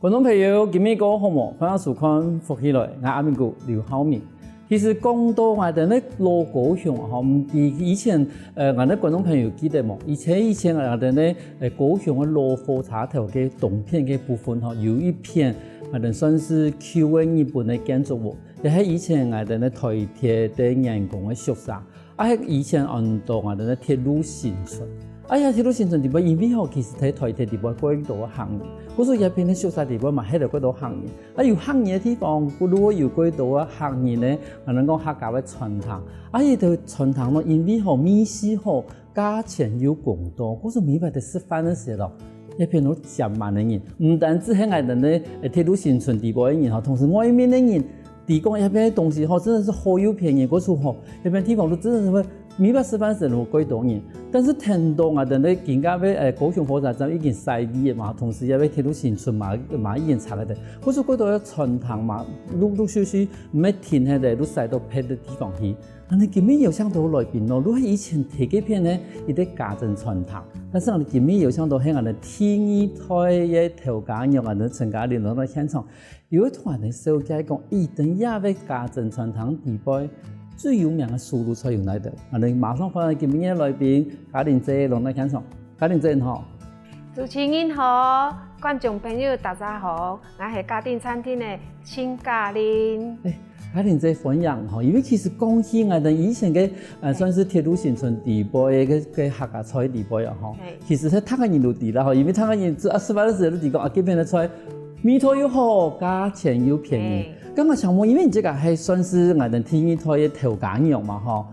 观众朋友，今日个好无？欢迎收看福起来，我阿明哥刘浩明。其实讲到我哋咧老高雄吼，以前我哋观众朋友记得冇？以前我哋咧高雄嘅老火车头嘅东片嘅部分吼，有一片我哋算是旧嘅日本嘅建筑物，就喺以前我哋咧台铁嘅人工嘅宿舍，喺以前按到我哋咧铁路新村。哎呀，鐵路新村地方因為吼，其實喺台鐵地方幾多行業，嗰時一邊咧宿舍地方嘛，喺度幾多行業。啊，有行業嘅地方，如果有幾多啊行業咧，我哋講客家嘅傳統。啊，呢度傳統咯，因為吼面試吼價錢又更多，嗰時免費的吃飯嘅時候，一邊都10萬嘅人，唔單止喺我哋咧鐵路新村地方嘅人吼，同時外面嘅人，地講一邊嘅東西吼，真的是好有便宜，嗰時吼一邊地方都真的是會。免費吃飯時有幾多人，但是聽到我哋咧見家要高雄火車站已經塞啲嘛，同時又要鐵路新村嘛已經拆咗嘅，嗰時幾多傳統嘛，陸續續唔係停喺度，都塞到別的地方去。但係今日又想到來邊咯，如果以前睇幾片咧，亦都家陣傳統，但是我哋今日又想到喺我哋天二台嘅頭家讓我哋陳家麟攞到現場，有一團嘅小姐講，一定也要家陣傳統地位。最有名嘅輸入菜用嚟的，我哋馬上歡迎今日嘅來賓家麟姐來到現場。家麟姐好，主持人好，觀眾朋友大家好，我係家麟餐廳嘅陳家麟。家麟姐分享吼，因為其實講起我哋以前嘅算是鐵路新村地位嘅客家菜地位啊吼，其實喺睇嘅人都知啦吼，因為睇嘅人吃飯嘅時候都知講啊，這邊嘅菜味道又好，價錢又便宜。咁我想問，因為你這個係算是我哋天二台嘅頭家娘嘛，吼，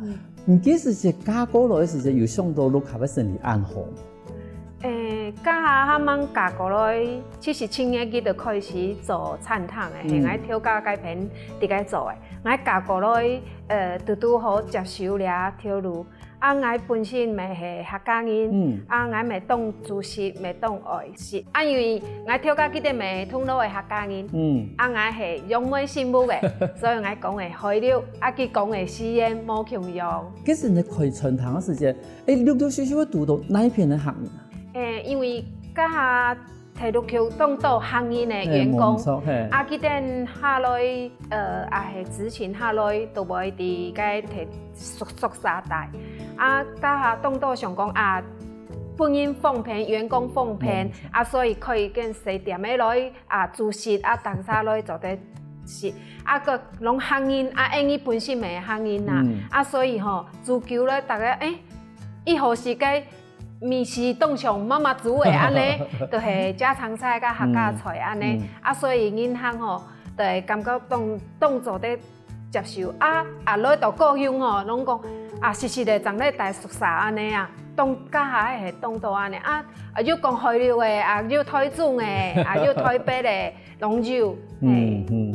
唔幾時是嫁過來時就有想到落下要生意安好？嫁下啱啱嫁過來，77年佢就開始做餐廳嘅，係我挑家改片啲個做嘅。我嫁過來，拄好接受了條路。啊！我本身咪係客家人，啊！我咪當主食，咪當外食。啊！因為我跳家嗰啲咪通到係客家人，啊！我係用妹媳婦嘅，所以我講係開了，啊！佢講係試驗冇強用。幾時你開傳統嘅時間？陸陸續續會讀到哪一片嘅行業？因為家下提到橋當到行業嘅員工，啊！佢哋下來，係之前下來都會啲個提宿舍帶。啊，家下當到想講啊，本人奉聘，員工奉聘，啊，所以可以跟4點嘅來啊，煮食啊，當下來做啲食，啊個攏行業啊，因為本身咪係行業啦，啊，所以吼，煮久咧，大家以後是該面試當上媽媽煮嘅安尼，就係家常菜甲客家菜安尼，啊，所以銀行吼，就係感覺當做啲接受，啊來到高雄吼，攏講。啊，實時嚟，仲咧大宿舍安尼啊，當家下係當到安尼啊，要講開了嘅，啊要推轉嘅，啊要推北嘅，攏有。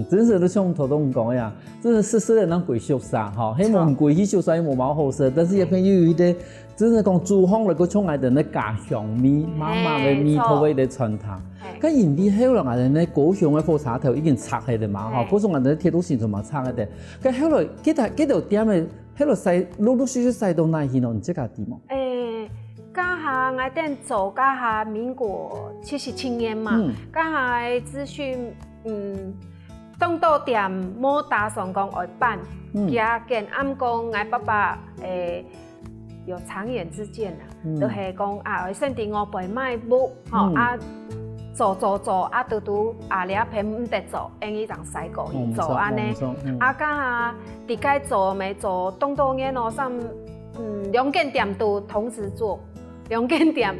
真是都像頭東講呀，真是實人當貴宿舍吼，希望貴去宿舍冇冇好食，但是一片又有啲，真係講廚房嚟個創藝人咧家鄉味，媽媽嘅味道嘅啲傳統。咁因為後來人咧高雄嘅火車頭已經拆起嚟嘛，吼，嗰種人哋鐵路線就嘛拆起嚟，咁後來幾條點嘅。喺度陸陸續續駛到哪去咯？你即個地方？家下我哋做家下民國77年嘛，家下嘅資訊，當到店冇打算講外辦，加見啱講我爸爸有長遠之見啦，就係講啊，先啲我陪買屋，吼啊。做啊，拄啊，你啊偏唔得做，因為就使過去做安尼。啊，家下啲該做咪做，當到嘅攞心2間店都同時做，2間店，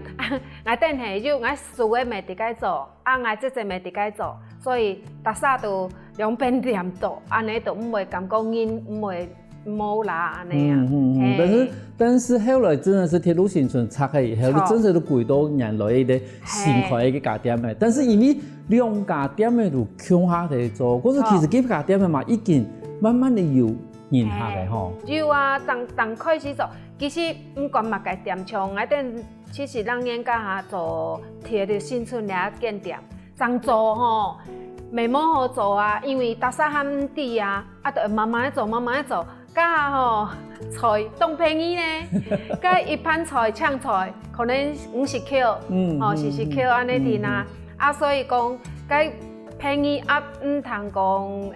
我等係要我數嘅咪啲該做，啊我即咪啲該做，所以大家都2間店做，安尼都唔會感覺唔會。冇啦，安尼啊！但是後來真的是鐵路新村拆開以後，你真係都攰到人來啲新開嘅家店嘅。但是因為2家店嘅都強下嚟做，嗰時其實幾家店嘅嘛已經慢慢地有人下嘅吼。有啊，當開始做，其實唔管乜嘅店廠，我哋其實兩年家下做鐵路新村兩間店，怎做吼？未冇好做啊，因為大家喊唔知啊，啊就慢慢做。家下吼菜當便宜呢，家一盤菜搶菜可能50Q，40Q安尼啲啦，啊所以講该便宜啊，唔通讲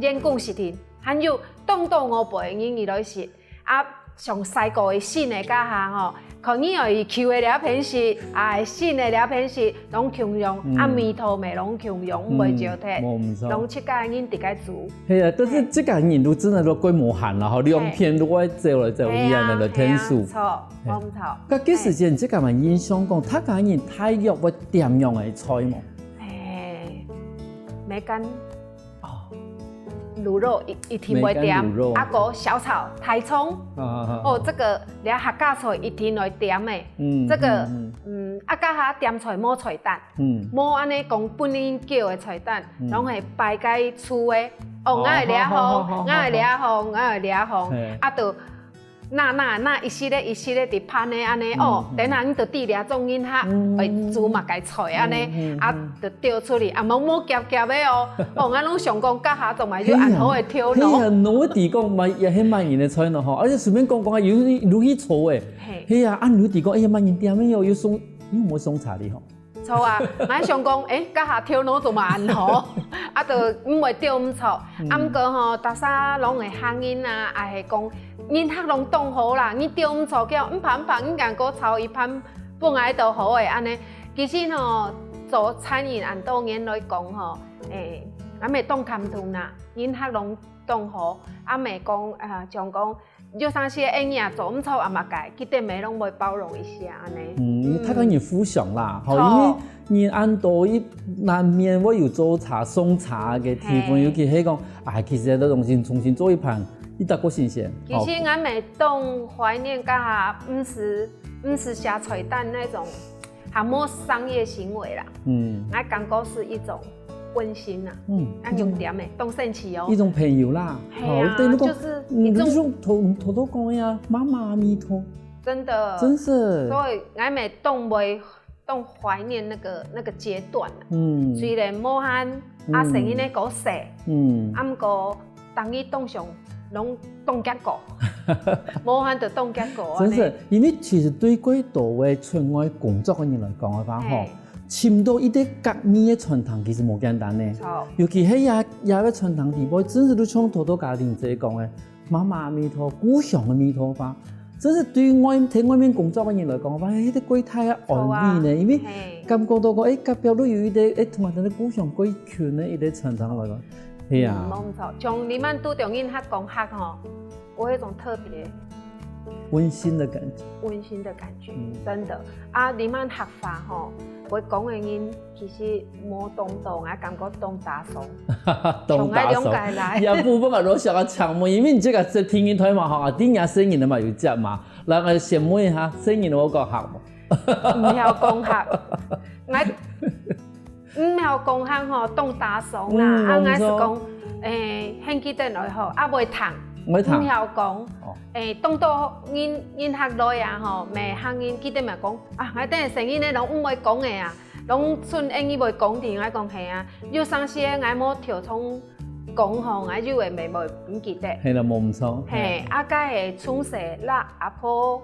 人工食品，还有冻到5倍人伊来食啊。上西国的新的家下吼，可能有伊扣的了偏食，啊新的了偏食，拢强用，啊面头咪拢强用，袂少摕，拢七家人伫个煮。系啊，但是这个人都真的都规模hạn啦，吼，2片都爱走来走去安尼的天数。错，冇错。咁几时间即个咪影响讲，他家人太弱会点样的菜冇？梅干。卤肉一天会点，啊个小炒、台葱，哦，这个了客家菜一天会点的，这个啊加下点菜摸菜蛋，摸安尼讲本人叫的菜蛋，拢会摆在厝的，哦，我会掠好，我会掠好，我会掠好，啊就。那一系列伫盘的安尼哦，等下你就滴俩种因哈，会煮嘛该菜安尼，啊就丢出去，啊冇夹夹的哦，哦我拢想讲家下仲买就按好的挑咯。嘿啊，侬地讲买也很卖人的菜咯吼，而且顺便讲讲啊，有去炒诶，嘿啊，按你地讲哎呀卖人点咩有送，有冇送茶哩吼？错啊，我想讲，家下挑喏就嘛安好，啊，就唔会丢唔错。啊，毋过吼，大家拢会乡音啊，也是讲，因客拢冻好啦，你丢唔错叫，唔怕，你家个炒一盘本来就好诶，安尼。其实吼，做餐饮按当然来讲吼，俺咪冻咸汤啦，因客拢冻好，啊咪讲像讲。就像些呀做唔错啊嘛改，佢哋咪拢会包容一下安尼。他讲你浮想啦，吼，因为你按多一难免会有做茶送茶嘅地方，尤其係講其實都重新做一盤，你得個新鮮。其實我咪當懷念家下唔是下菜蛋那種，還冇商業行為啦。我感覺是一種。温馨呐，用点诶，当神奇哦，一种朋友啦，就是一种头都讲呀，妈妈咪头，真的，真是，所以俺们动怀念那个阶段虽然冇喊成因咧嗰食，毋过当伊动上拢动结果，冇喊就动结果。真是，因为其实对几多位村外工作嘅人来讲嘅话，吼。簽到一啲革命嘅傳統其實冇簡單咧，尤其喺也個傳統地步，真是都像好多家庭仔講嘅，媽媽咪頭、故鄉嘅咪頭吧，真是對喺外面工作嘅人來講，哇，呢啲鬼太安慰呢，因為感覺到個隔壁都有一啲同埋啲故鄉鬼圈嘅一啲傳統來講，係啊，冇錯，像你們都中英客講客吼，有一種特別。温馨的感觉，温馨的感觉，真的啊！你们学法吼，我讲的人其实冇动动，我感觉动打手，动打手，也部分啊，都想要抢嘛，因为你这个是听音台嘛，哈，啲人声音的嘛有只嘛，然后先问一下声音我讲客嘛，唔晓讲客，我唔晓讲客吼，动打手啦，啊，我是讲兴记得来吼，啊，袂烫。唔曉講，當到因客來啊吼，咪客因記得咪講啊，我等下成日咧攏唔會講嘅啊，攏順英語會講啲，我講係啊，有當時我冇條通講吼，我就會咪唔記得。係啦，冇唔錯。係，啊，家係從細啦，阿婆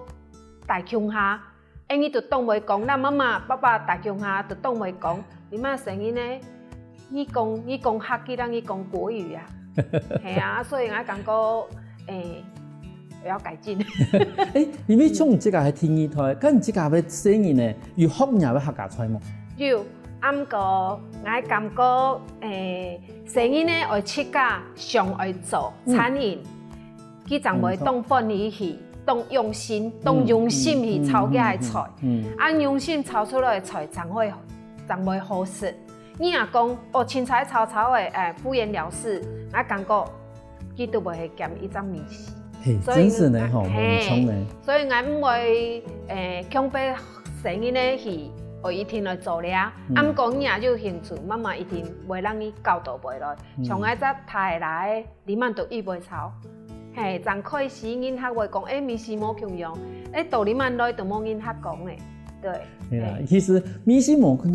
大鄉下，英語就當會講，啦媽媽爸爸大鄉下就當會講，你媽成日咧，你講客語，當你講國語啊。係啊，所以我感覺要改進。你咪從這個係天二台，跟這個係生意呢，有學人要客家菜冇？有，啱個我感覺生意呢會設計上會做餐飲，佢就會當本意去，當用心去炒嘅係菜，按用心炒出來嘅菜才會好食。你若講青菜炒的敷衍了事，我感覺佢都唔會減一張米線。真是呢吼，冇錯呢。所以我唔會強迫生意呢去一天來做了。咁講你也有興趣，媽媽一定會讓你教導袂來。從我只台來，你們都預備炒。係，真開始人客會講，米線冇強用，到你們來都冇人客講嘅。對，其實米線冇強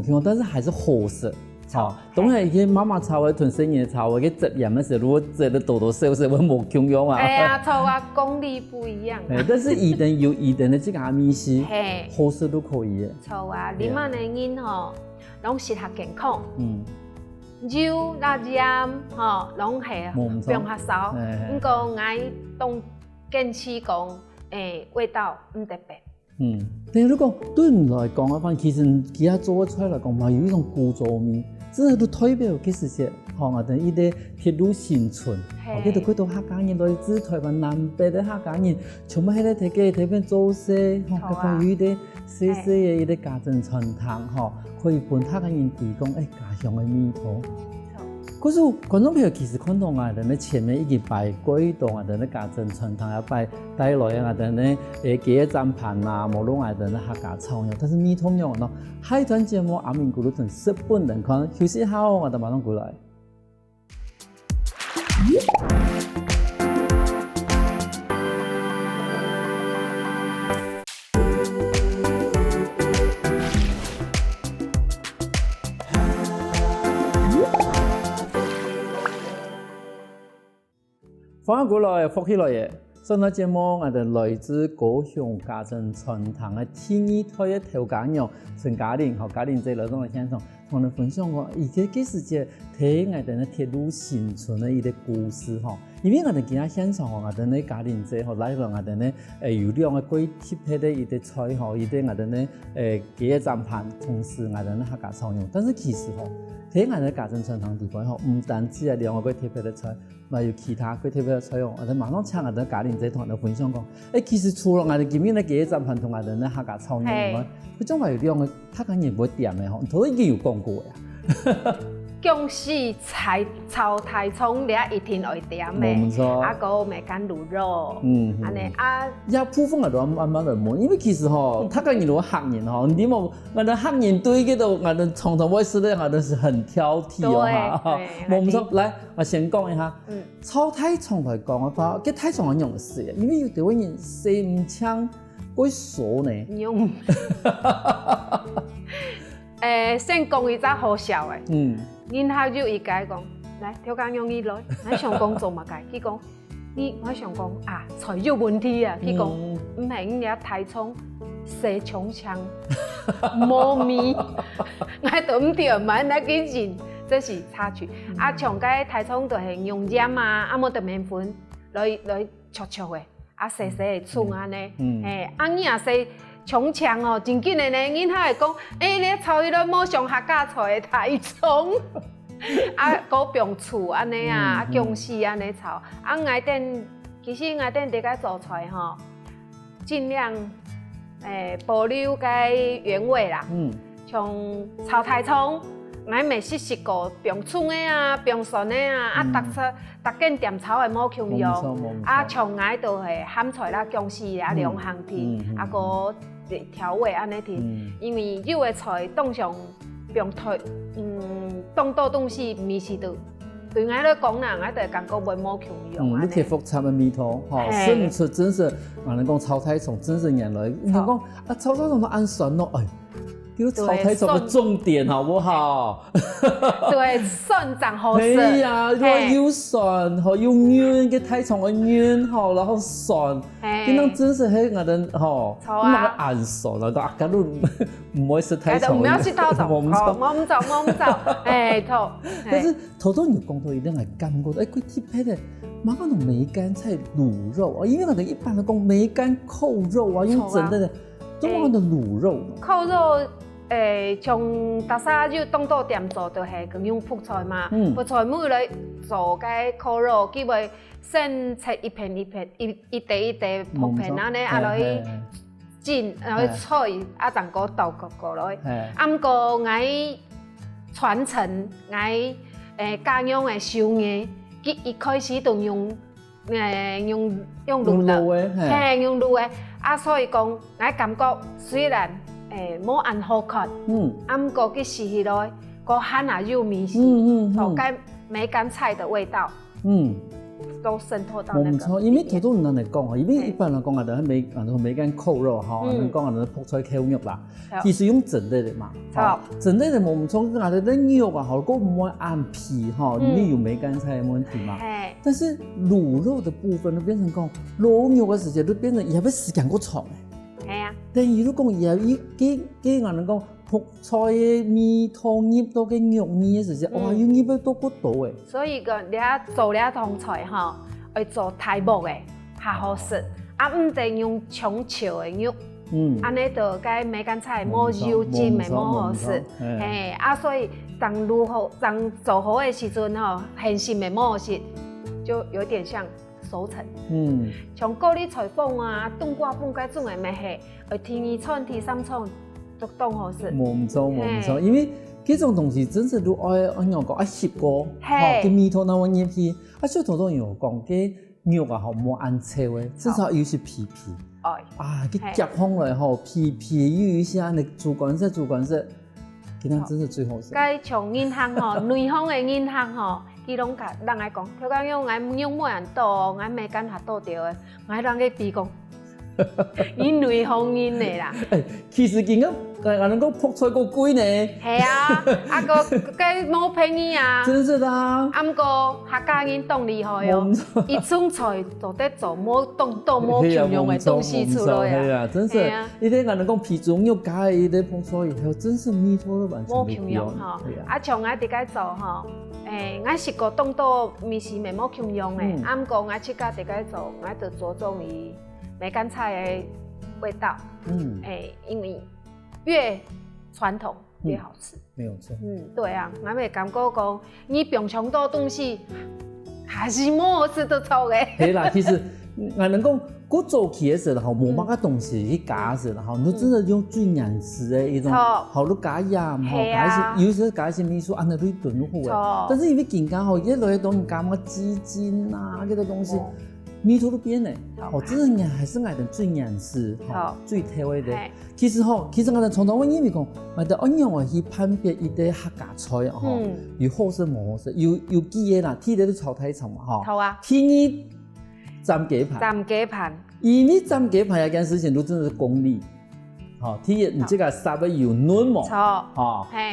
用，但是還是好食。好，當然佢媽媽炒嘅同生意炒嘅質鹽嘅時候，如果做得多少會冇強用啊。係啊，炒啊功力不一樣。但是一定有一定的這個米線，好食都可以嘅。炒啊，你們嘅人吼，拢适合健康。肉、辣盐，拢係不用發燒。不過我當堅持講，味道唔特別。但係如果對唔來講嘅話，其實其他做出來講嘛，有一種古早味，真係都代表其實係我哋依啲鐵路生存，佢哋到客家人來自台灣南北嘅客家人，全部喺度睇嘅睇邊做事，佢講有啲細細嘅一啲家政傳統，可以幫客家人提供家鄉嘅味道。可是觀眾朋友其實看到我哋咧前面已經擺幾道我哋咧家政傳統，又擺帶來我哋咧幾個砧盤啊，無論我哋咧客家菜餚，但是味同樣咯。下一段節目阿明咕嚕同10分人看，休息下我哋馬上過來。翻過來福起來嘅，上個節目我哋來自高雄家政傳統嘅第二代嘅頭家娘陳嘉玲和嘉玲姐來到我現場，同你分享過而家幾時節睇我哋嘅鐵路生存嘅一個故事嗬。因為我哋今日現場我哋咧嘉玲姐和來到我哋咧有兩個幾特別嘅一啲菜嗬，一啲我哋咧幾個砧盤，同時我哋咧客家菜餚，但是其實睇我哋家政傳統地方唔單止係兩個幾特別嘅菜。咪有其他佢特別嘅菜餚，我哋馬上請我哋嘉玲姐同我哋分享講。其實除了我哋今日咧幾個砧盤同我哋咧客家菜餚以外，佢仲係有兩個客家人唔會點嘅嗬，頭已經有講過呀。薑絲炒台蔥你一定會點嘅，啊個梅乾滷肉，安尼啊。也普遍嚟講慢慢嚟問，因為其實客家人如果客人你冇我哋客人對嗰度，我哋常常會識得我哋是很挑剔冇唔錯，來我先講一下，炒台蔥嚟講嘅話，嘅台蔥係用死嘅，因為有啲位人食唔清，會熟呢。用。先講一隻好笑嘅。然後就伊甲伊講，來調羹用伊來，我想講做乜解？佢講，我想講菜有問題啊！佢講，唔係人家台蔥洗蔥槍，冇味，我都唔對，買那幾錢，這是插曲。像個台蔥就係用鹽冇得麵粉來灼灼嘅，細細嘅蔥安尼，你也洗蔥槍真緊嘅呢，人家會講，你炒迄個冇上客家菜的台蔥，嗰不用醋安尼薑絲安尼炒，其實外頂哋個做菜盡量保留個原味啦，像炒台蔥，我咪試過不用醋的不用蒜的逐間店炒的冇香油，像我就係鹹菜啦、薑絲兩項添，個調味安尼添，因為有的菜當上不用推，當多東西味是到，對我來講啦，我就感覺會冇香油。你睇複雜的味道，甚至真是我哋講炒台蔥，真是原來你講炒台蔥都按蒜咯，叫炒台蔥的重點好不好？對，蒜長好食。係呀，又蒜，又嫩嘅台蔥嘅嫩，然後蒜，咁樣真是喺我哋咁樣按蒜啦，大家都唔會食台蔥。唔要食台蔥，我唔做，但是頭先你講到一定係感覺到，佢特別嘅，馬上同梅乾菜滷肉，因為我哋一般嚟講梅乾扣肉用整的，中國的滷肉。扣肉。從大沙就當到店做就係咁用泡菜嘛，泡菜每來做個烤肉，佢會先切一片一片，一地薄片安尼，落去煎，落去脆，陣個豆過落去。不過我傳承我家鄉嘅手藝，佢一開始就用滷嘅，用滷嘅，所以講我感覺雖然。冇按好看，不過佢試起來，個很有味道，同個梅乾菜的味道，都滲透到那個。冇錯，因為頭先人嚟講，因為一般嚟講，我哋梅乾扣肉嚇，我哋講我哋泡菜扣肉啦，其實用整的嘛，整的冇唔錯，我哋啲肉啊，好過唔會按皮嚇，裡面有梅乾菜冇問題嘛。但是滷肉的部分都變成講滷肉嘅時間都變成也要時間過長。但係如果講也幾我哋講泡菜的米汤入到个玉米的时候，哇，要入到骨头诶。所以个你做了汤菜吼，会做太木的，较好食。啊，唔得用冲炒的肉。安尼就该梅干菜冇油浸的冇好食，嘿，啊，所以当做好的时阵吼，现心的冇好食，就有点像熟成。像高丽菜粉啊、冬瓜粉该种的咩嘿，天二串、天三串都当好食。冇错，因为这种东西真是都爱按样讲爱煸过，吼，cái米汤那碗入去，啊，小土豆有讲cái肉啊，吼冇按切的，至少有是皮。啊，去夹风来吼，皮有一下那主观色，今天真是最好食。该从银行吼，内行的银行吼，伊拢甲人来讲，譬如讲用俺用每人倒，俺没干下倒掉的，俺人去比讲，伊内行人的啦。其实今个俺能够泡菜够贵呢。系啊，啊个该冇便宜啊。真是的啊。啊，不过客家人当厉害哦，伊种菜就得做冇当冇平用的东西出来啊。系啊，真是。伊啲俺能讲皮中肉加伊啲泡菜以后，真是米汤都完全冇平用哈。啊，像俺哋该做吼，俺食过当到米是没冇平用的，啊，不过俺自家哋该做，俺就着重于梅干菜的味道。因为越传统越好吃，没有错。对啊，我咪感觉讲，你平常多东西还是冇好吃得错嘅。系啦，其实俺能讲，我做起的时候，冇乜个东西去加时候，你真的用最原始的一种，好多加盐，加一些，有时加一些米醋，安尼都炖好嘅。但是因为健康吼，一类东西加乜鸡精啊，嗰啲东西。米汤都变嘞，真正还是爱的最原始，最特味的。其实我哋从头问因为讲，我哋按样去判别一啲客家菜啊，有好食冇好食，有几个啦，天日都炒太长嘛，好啊。天日蘸鸡盘，因为蘸鸡盘一件事情都真的是功力。天日你这个杀得又嫩嘛，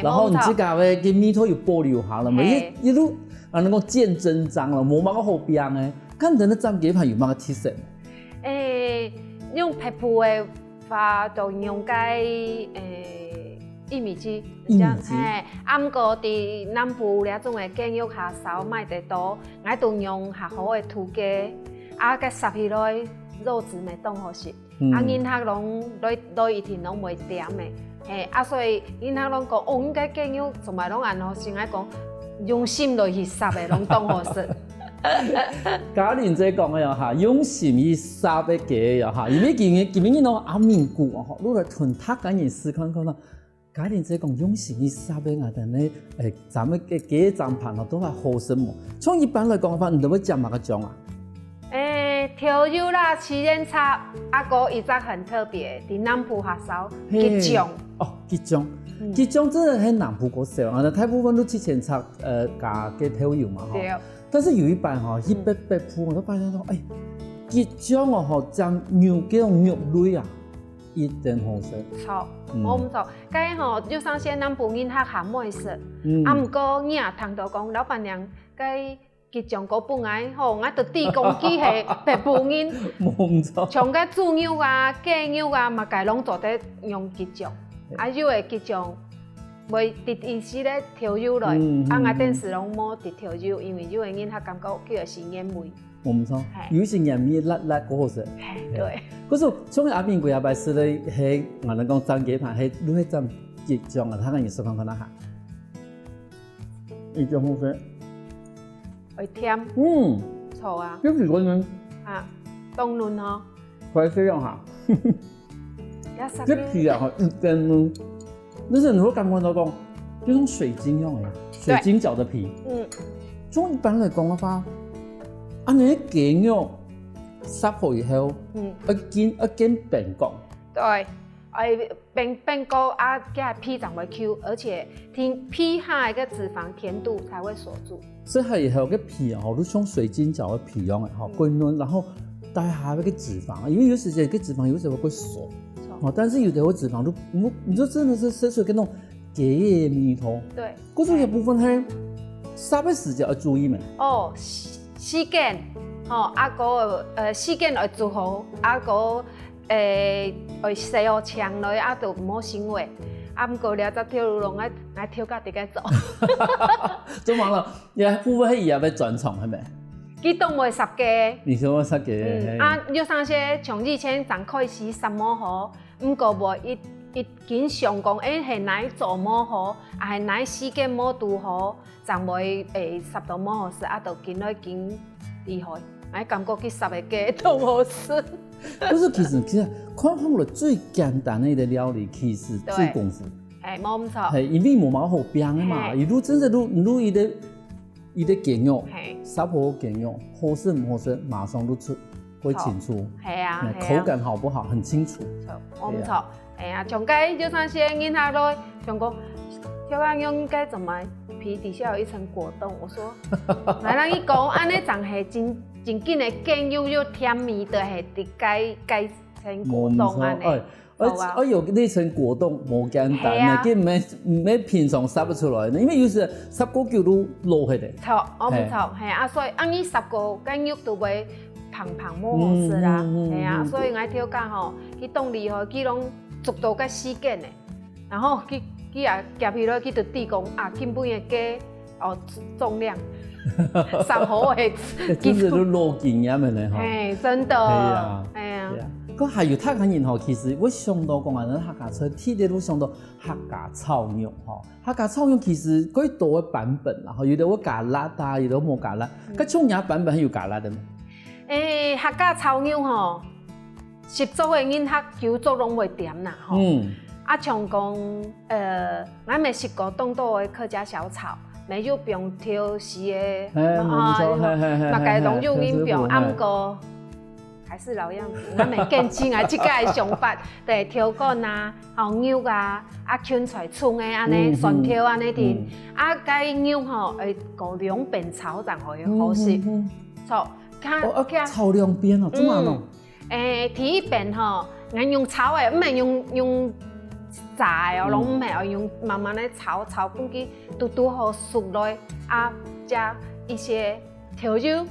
然后你这个嘅米汤又保留下了嘛，一路啊能够见真章了，冇乜个好变嘅。看人的蘸鸡盘有乜个特色？用皮肤的话，就用cái玉米鸡，啊，不过伫南部那种的鸡肉下手卖得多，我都用下好的土鸡，啊，佮杀起来肉质咪当好食，啊，银客拢来一天拢袂甜的，啊，所以银客拢讲，应该鸡肉从来拢按好先爱讲，用心落去杀的拢当好食。嘉玲姐讲嘅哈，用心去杀嘅鸡呀哈，因为今日侬阿面骨啊，你来吞他紧件事看啦。嘉玲姐讲用心去杀嘅我哋呢，咱们嘅鸡蘸盘啊都系好食么？从一般来讲嘅话，你都会讲乜个酱啊？调油啦，七连叉，啊个一只很特别，伫南部下手吉酱。吉酱，吉酱真係喺南部嗰時候，大部分都七前叉加嘅調油嘛，但是有一版去北鋪我都發現到，吉醬蘸牛嗰種肉類啊，一定好食。錯，我唔錯，咁就上些南部人客鹹美食，啊唔過你啊聽到講老闆娘咁吉醬嗰本來我就地公機係北部人，冇錯，像個豬肉啊、雞肉啊，嘛，佢攏做得用吉醬。啊，有的吉醬袂直意思咧調油來，啊，我電視攏冇直調油，因為有的人他感覺叫的是鹽味。冇錯，有時鹽味辣嗰好食。對。嗰時從阿邊個也擺食咧，係我哋講蘸雞盤，係都係蘸吉醬啊，睇下你食看下。呢種好食。會甜。錯啊。幾時嗰陣？冬嫩嗬。快食樣下。一皮啊，一根呢，但是你會感覺到講，就種水晶樣嘅，水晶餃的皮。從一般嚟講嘅話，你啲雞肉殺好以後，一件餅乾。對，餅乾啊，加皮才會 Q， 而且皮下嘅脂肪甜度才會鎖住。所以係以後嘅皮啊，都像水晶餃嘅皮樣嘅，好均勻，然後帶下嗰個脂肪，因為有時嘅脂肪有時候會鎖。但是有的脂肪都，你就真的是食出嗰種雞嘅味道。對，嗰種一部分係殺嘅時間要注意咩？時間，啊個時間要做好，啊個會洗好腸內，啊就唔好生活。啊，毋过了则跳舞龙，我跳到伫个走。做完了，也父母也要转场，系咪？佢当为10家。你说我10家。啊，有啥些从以前咱开始3模好，毋过无一经常讲，系哪做模好，啊系哪时间模拄好，咱袂10多模好时，啊，就经来经厉害，哎，感觉去10个家都无事。不是，其实看好了最简单的一个料理，其实做功夫。冇唔错。因为冇好饼的嘛，如真正如伊的健肉，啥好健肉，好吃唔好吃，马上就出会清楚。系啊，口感好不好很清楚。冇唔错。哎呀，像该就算些囡仔都像讲，小朋友应该怎么皮底下有一层果冻？我说，来人伊讲，安尼仲系真紧的更又甜蜜的，系伫解成果冻安尼。而有那层果冻冇简单的，佢唔係平常撒不出來的，因為有時10個球都落去的。錯，我唔錯，係啊，所以按呢10個間肉都會胖冇好食啦，係啊，所以我挑揀吼，佢動力吼，佢攏足到個時間的，然後佢也夾起來，佢就地講啊，根本嘅雞哦重量3毫的，真係都落經驗嘅咧，係真的，係啊，係啊。佢還有他人吼，其實我想到講啊，咱客家菜鐵的都想到客家炒肉吼，客家炒肉其實幾多個版本啦，有啲會加辣啊，有啲冇加辣，佢種嘢版本係有加辣的嘛？客家炒肉吼，習俗嘅人客叫做攏會點啦吼。啊，像講我未食過東道嘅客家小炒，咪就不用挑絲嘅，大概攏就已經不用暗過。還是老樣子，我未見錢啊！即個係想法，就係挑乾啊、牛啊、捲出來蔥嘅安尼，蒜條安尼啲，cái牛吼會過兩遍炒才會好食。錯，炒兩遍哦，咁啊喏。第一遍吼，我用炒嘅，唔係用炸嘅，攏唔係用慢慢咧炒半支，都好熟落，加一些調酒。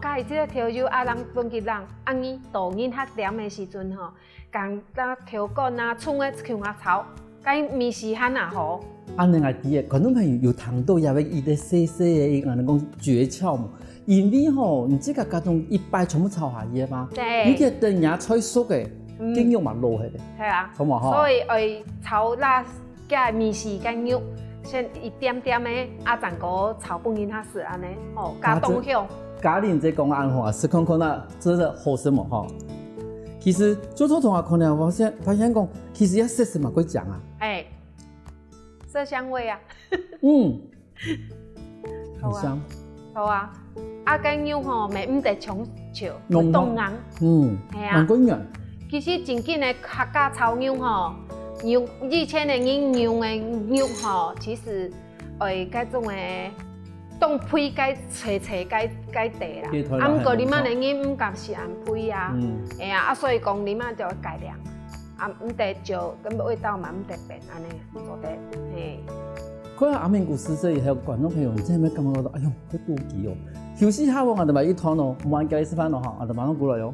加伊即個調酒，人本地人按伊大人客點嘅時陣吼，共調乾啊、蔥嘅薑啊炒，加伊麵絲หั่啊好。安尼我知嘅，觀眾朋友有聽到也係伊啲細細嘅，我哋講訣竅嘛。因為吼，你即個家種一擺全部炒下嘢嘛，你嘅等嘢菜熟嘅，經肉嘛落去嘅。係啊，咁嘛吼。所以會炒辣加麵絲跟肉，先一點點嘅，陣個炒半斤客食安尼，加冬香。家人在講安話，試看看那真的好什麼哈？其實做同學可能發現講，其實要食什麼會講啊？色香味啊。很香。好啊，間肉吼，咪唔得搶潮，會凍硬。係啊。蠻緊其實真緊嘅客家炒肉吼，肉以前嘅人用嘅肉吼，其實嗰種嘅。當配該切該地啦，毋過你媽嘅人唔敢是按配啊，所以講你媽就要改良，唔得就咁味道嘛唔得變安尼做得，可能阿明故事這裡還有觀眾朋友，你真係咩感覺到？哎呦，好妒忌哦！休息下我哋咪一攤咯，唔玩計食飯咯嚇，我哋馬上過來喲。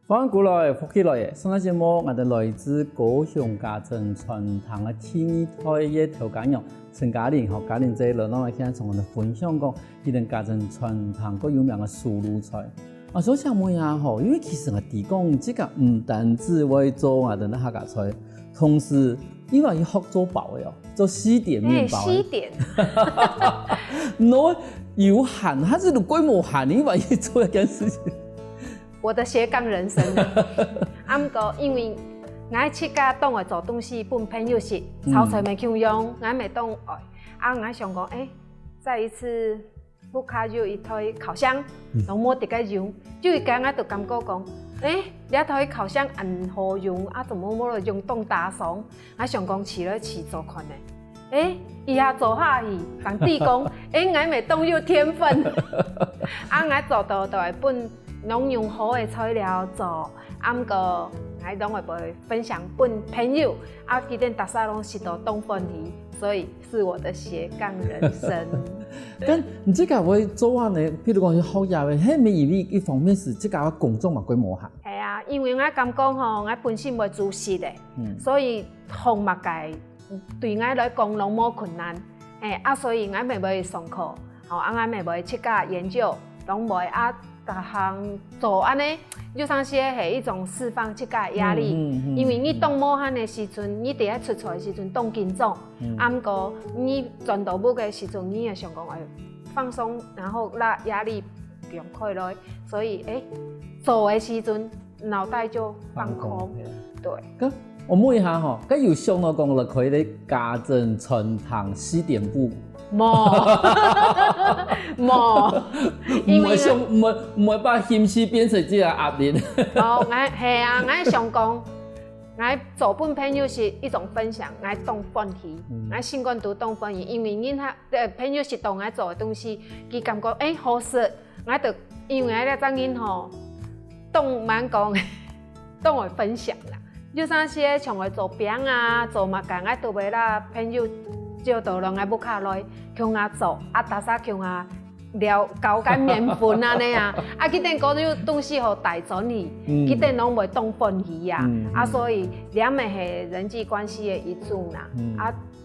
翻過來，福起來嘅，上個節目我哋來自高雄家政傳統嘅天台嘅調解員陳嘉玲和嘉玲姐來到我哋現場，我哋分享講佢哋家政傳統個有名嘅素魯菜。所以想問下吼，因為其實我哋講這個唔單止會做我哋客家菜，同時因為要學做包嘅做西點麵包。西點。我有限，它是規模限，因為要做一件事情。我的斜槓人生，毋過因為我設家當我做東西本朋友食，炒菜未夠用，我未當愛，我想講，再一次不卡就一台烤箱，攏冇得個用，就一間我就感覺講，你一台烤箱唔好用，怎麼冇用當打爽？我想講試來試做看咧。伊也做下去，人哋讲，俺咪当有天分，俺做到就会本拢用好的材料做，毋过俺拢会分享本朋友，今天大家拢是到东分鱼，所以是我的斜杠人生。咁唔知介會做下呢？譬如講學業嘅，係咪因為一方面是即個工作嘛規模下？係啊，因為我感覺吼，我本身袂自識的，所以項目界對我來講攏冇困難。所以我咪袂上課，我咪袂去教研究，攏袂逐項做安尼，就像是係一種釋放這個壓力。因為你當武漢的時陣，你第一出錯的時陣當緊張，毋過你轉到舞的時陣，你會想講放鬆，然後讓壓力不用開來，所以做的時陣腦袋就放空。對。咁我問一下吼，咁有想到講落去咧家政傳堂4點半？冇，唔會把興趣變成這個壓力。我想講，我做本朋友是一種分享，我當分享，我習慣都當分享，因為朋友是當我做的東西，佢感覺好食，我就因為我咧張人吼，當慢講，當我分享啦。就算是像我做餅啊、做物件，我都會啦朋友。就到人個木卡來，叫我做，大家叫我聊搞緊麵粉啊呢啊，佢哋嗰啲東西好大咗你，佢哋攏袂當分魚啊，所以兩個係人際關係嘅一種啦，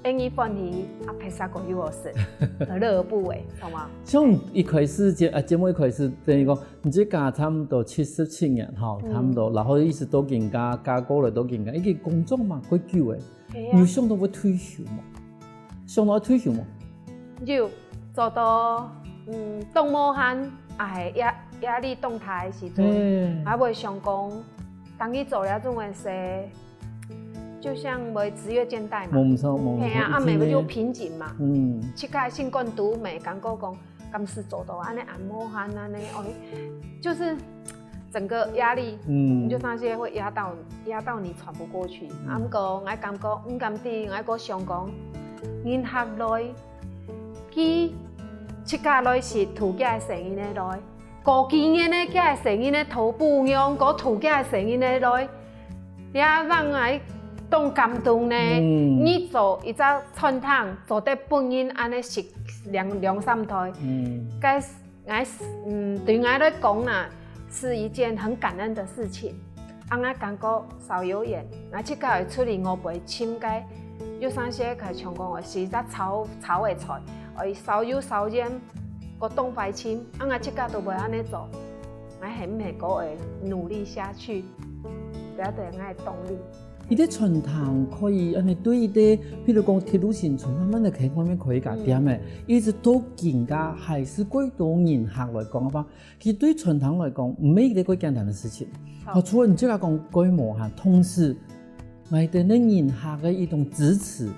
因為分魚拍啥個有好食，何樂而不為，好嗎？像一開始節目一開始等於講，你這家差唔多77年吼，差唔多，然後一直都見家過來都見家，伊個工作嘛幾久誒，有想到要退休嘛？想到退休嘛？有做到當武漢也係壓力動態的時陣，我會想講，當你做了這種事，就像沒職業倦怠嘛，係啊，咪就瓶頸嘛。這個新冠都沒感覺講，咁是做到安尼按武漢安尼，就是整個壓力，就那些會壓到你喘不過去。不過我感覺，我感覺我想講。銀行內，佢出價內是土家嘅生意內，過幾年咧家嘅生意咧頭部用個土家嘅生意內，也讓我當感動咧。你做一隻傳統，做得本人安尼食兩三台，該對我來講啦，是一件很感恩的事情。我感覺少有緣，我出價會出嚟我會簽解。就算是佢像講我是一炒的菜，我少油少鹽個東白青，我這個都袂安尼做，我係唔係個會努力下去，這對我嘅動力。伊啲傳統可以安尼對伊啲，譬如講鐵路線傳慢慢地喺方面可以改變嘅，一直到現家還是幾多人客來講嘅話，其實對傳統來講唔係一個幾簡單嘅事情。除了你這個講規模嚇，同時。我哋呢人客嘅一種支持，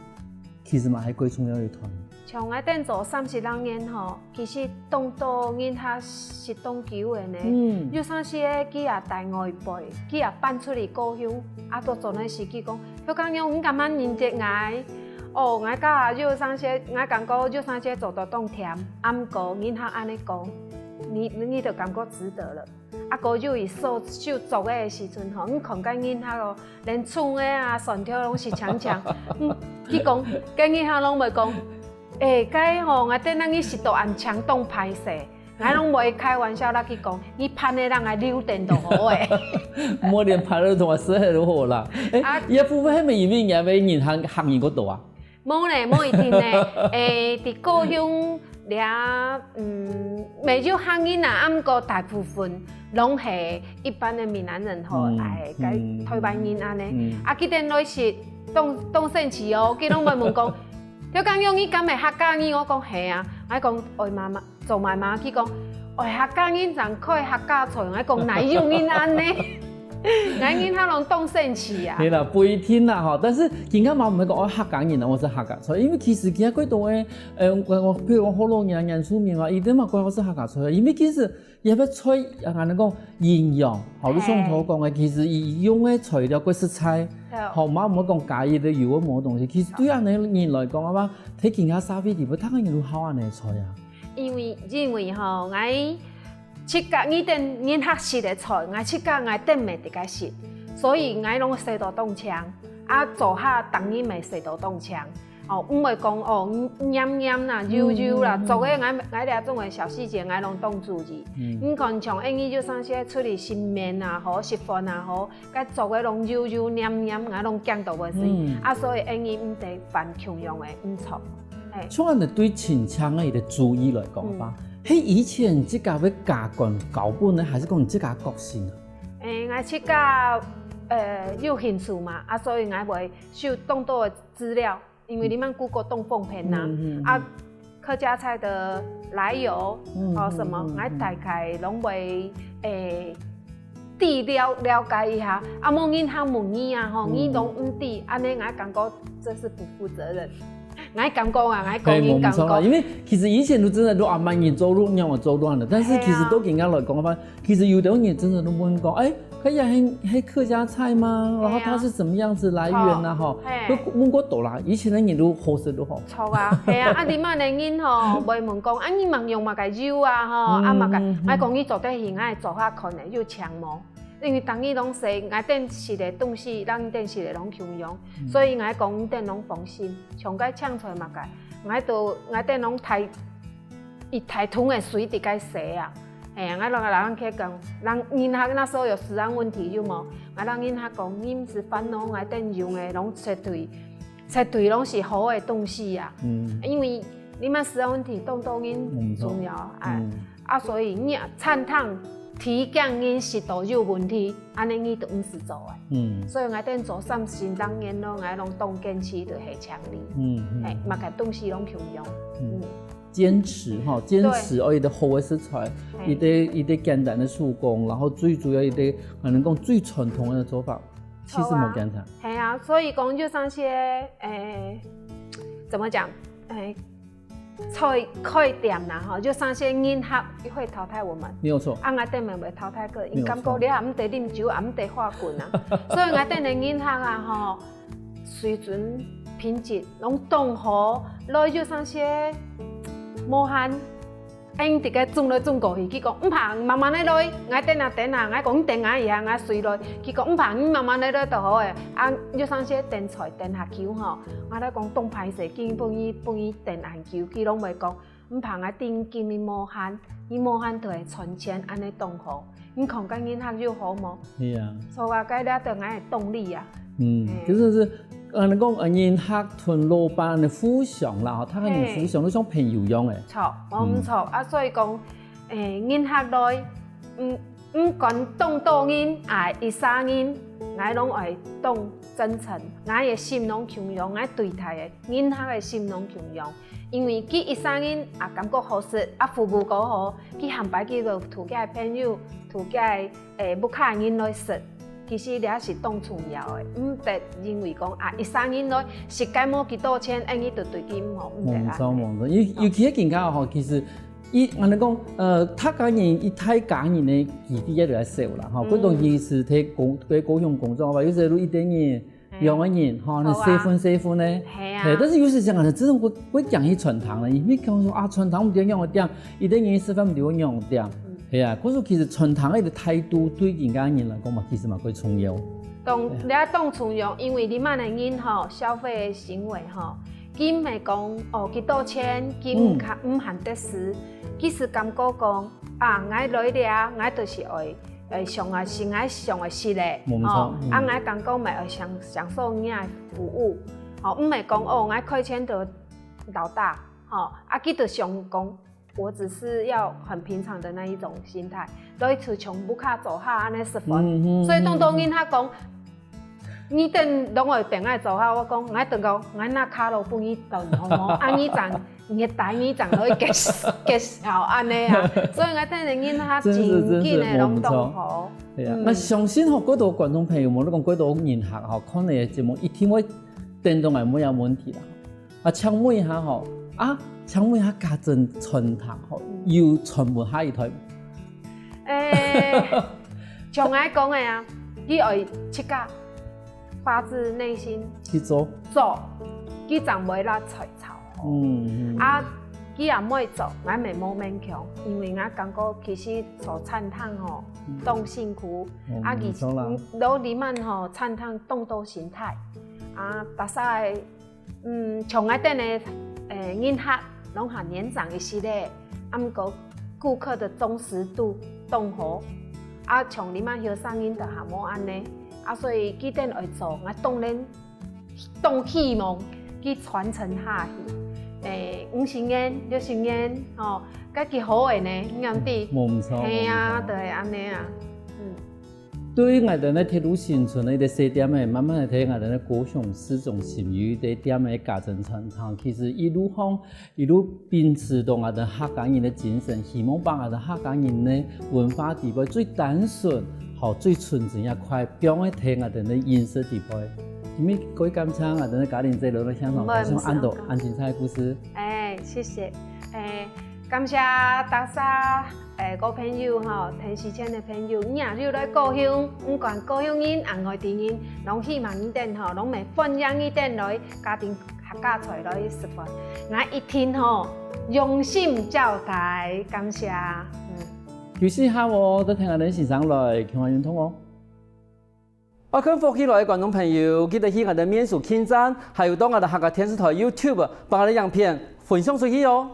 其實嘛係最重要一團。像我哋做30多年吼，其實當到人客是當久嘅呢。就算是佢也帶外輩，佢也搬出嚟故鄉，都做呢事佢講，佢講用唔咁樣認得我，我家就算是我感覺就算是做到當甜，唔過人客安尼講，你就感覺值得了。個就以手做嘅時陣吼，看見人客咯，連厝嘅蒜條攏是強強。佢講，跟人客攏袂講，該吼我等咱去食到按槍當歹勢，我攏袂開玩笑啦。佢講，你盼的人係溜電都好誒。冇連盼的同我說係都好啦。一部分係咪因為人客行業嗰度啊？冇咧，冇一定咧。喺高雄倆未少行業啊，毋過大部分。攏係一般的閩南人吼，係台灣人安尼。佢哋來是當生氣哦，佢攏問講，佢講用伊敢會客家語，我講係啊。我講愛媽媽做媽媽，佢講愛客家語，就可以客家菜。我講哪有人安尼？俺囡仔拢动生气啊。对啦，不一定啦哈，但是人家嘛唔係講我客家人啊，我是客家菜，因為其實而家嗰度誒，我譬如我好多人認出面話，伊啲嘛講我是客家菜，因為其實有啲菜啊，人哋講營養，好你上頭講嘅，其實伊用嘅材料嗰食材，好嘛唔好講假嘢都有冇東西，其實對人哋人來講啊嘛，睇其他沙飛地，睇人哋好安尼菜啊。因為吼，我七甲你等恁學食的菜，我七甲我等未得個食，所以我攏洗到凍槍，啊做下當日咪洗到凍槍。哦，唔會講哦黏黏啦、油油啦，做嘅我哋種嘅小細節，我攏當注意。你看像英語就啥些處理新面啊，好食飯啊，好，佮做嘅攏油油黏黏，我攏驚到袂死。啊，所以英語唔得犯強樣嘅唔錯。像我哋對清腔嘅一個注意來講吧，喺以前即家要加工搞本呢，還是講即家個性啊？我即家有興趣嘛，啊，所以我會收當多嘅資料。因為你們 Google 東風片吶，啊，客家菜的來由，哦什麼，我大概攏會地了解一下。啊，冇人行問你啊，吼，你攏唔知，安尼我感覺這是不負責任。我感覺啊，我講人感覺。因為其實以前都真係都阿媽人做路，讓我做亂了，但是其實都人家來講嘅話，其實有的人真的都問講，可以係客家菜嗎？然後它是怎麼樣子來源啊？哈，都問過多啦。以前嘅人都好食都好。錯啊，係啊，啊你媽嘅人吼，袂問講，啊你嘛用嘛個油啊吼，啊嘛個，我講你做得起，我做下可能有強模，因為當你攏食，我等食嘅東西，咱等食嘅攏共用，所以我講等攏放心，從個搶出來嘛個，我等攏抬，一抬桶嘅水直個洗啊。我讓去講，人那時候有食安問題有冇？我讓人講，你是煩惱，我等用的攏絕對攏是好的東西呀。因為你們食安問題，當然重要所以你餐湯提供人食到有問題，安尼你都唔是做的。所以我等做三新當然咯，我攏當堅持就係強力，嘛個東西攏共用。堅持哈，堅持而伊啲好嘅食材，伊啲簡單嘅手工，然後最主要伊啲可能講最傳統嘅做法，其實冇簡單。係啊，所以講就像些怎麼講菜開店啦，哈，就像些人客會淘汰我們。沒有錯。我哋咪會淘汰佢，因感覺你也唔得啉酒，也唔得花棍啊，所以我哋嘅人客啊，吼，水準品質攏當好，來就像些。無限，因直個轉來轉過去，佢講唔怕，慢慢來來，我等下，我講等下以後，我隨來，佢講唔怕，你慢慢來來就好誒。啊，有啥些電菜、電下球吼，我咧講當歹勢，見幫伊電下球，佢攏袂講，唔怕我頂見你無限，你無限就會存錢，安尼當好。你看個人客就好冇？係啊。所以話嗰啲對我係動力啊。就是人講人客屯老闆嘅互相啦，他嘅人互相都像朋友樣誒。錯，我唔錯啊，所以講人客來，唔管當多人，一三人，我攏會當真誠，我嘅心攏強勇，我對待嘅人客嘅心攏強勇，因為佢一三人感覺好食，服務夠好，佢行擺佢個圖嘅朋友，圖嘅不客人來食。其實你也是當重要的，唔得認為講一生人來食解冇幾多錢，安尼就對佢唔好，唔得啦。冇錯，尤其一件家吼，其實我哋講客家人伊太家人咧，自己一路來少啦，吼，嗰種意思睇高雄工作話，有時候一點人、兩個人，吼，你四分咧，係啊。但是有時講，真係會講起傳統啦，因為講說傳統唔點樣點，一點人四分唔點樣點。係啊，嗰種其實傳統嘅態度對人家人嚟講嘛，其實嘛幾重要。你當重要，因為你萬嘅人吼消費嘅行為吼，佢唔係講幾多錢，佢唔限得事，佢是感覺講我來了，我就是愛上愛是愛上愛食咧，我感覺咪愛享受人嘅服務，唔係講我虧錢就老大，佢就想講。我只是要很平常的那一種心態，來去從不卡做下安尼食飯，所以當人他講，你等攏會等愛做下，我講我等講，我那卡路不伊等好冇，安尼賺热带语长可以介绍安尼啊，所以我等下囡仔真紧的拢懂好。係啊，那相信吼，嗰度觀眾朋友們，你講嗰度人客吼，看你嘅節目一定會電動係冇有問題啦。啊，請問一下吼，請問一下家陣傳堂吼，要傳播下一台？像我講嘅啊，佢愛切家發自內心去做，佢就袂啦菜炒。佢也唔會做，我咪冇勉強，因為我感覺其實做餐廳吼，當辛苦，而且老裡面吼餐廳當到心態，大曬，從我等嘅人客攏係年長一些咧，毋過顧客的忠實度當好，從裡面後生人就係冇安尼，所以佢等會做，我當然當希望佢傳承下去。50年、60年，吼，家己好嘅呢，啱啲。冇唔錯。係啊，就係安尼啊。對於我哋咧鐵路新村咧細點嘅，慢慢嚟睇我哋咧高雄市中心有啲點嘅家政餐廳，其實一路向一路秉持到我哋客家人嘅精神，希望把我哋客家人嘅文化地位最單純、好最純正一塊，表現喺我哋嘅飲食地位。咁樣各位感謝我哋嘅家庭在路嘅香港分享安精彩嘅故事。謝謝。感謝大家個朋友吼，聽視聽嘅朋友，廿日來高雄，唔管高雄人、外地人，攏希望伊哋吼，攏咪分享伊哋來家庭客家菜來食飯。我一聽吼，用心招待，感謝。休息下喎，都聽下你先生來傾下運通哦。我看福起來嘅觀眾朋友，記得去我哋面書網站，還有到我哋客家電視台 YouTube，把我哋影片分享出去哦。